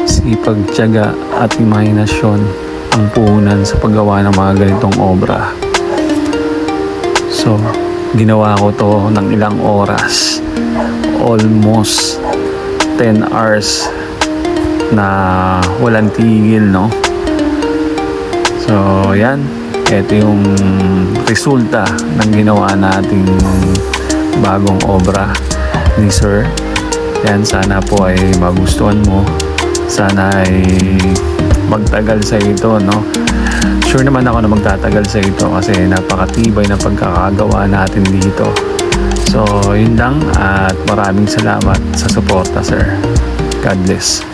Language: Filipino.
sipag, tiyaga at imahinasyon ang puhunan sa paggawa ng mga ganitong obra. So, ginawa ko to ng ilang oras. Almost 10 hours na walang tigil, no? So, yan. Ito yung resulta ng ginawa nating bagong obra ni Sir. Yan, sana po ay magustuhan mo. Sana ay magtagal sa ito, no? Sure naman ako na magtatagal sa ito kasi napakatibay na pagkakagawa natin dito. So, yun lang at maraming salamat sa suporta, Sir. God bless.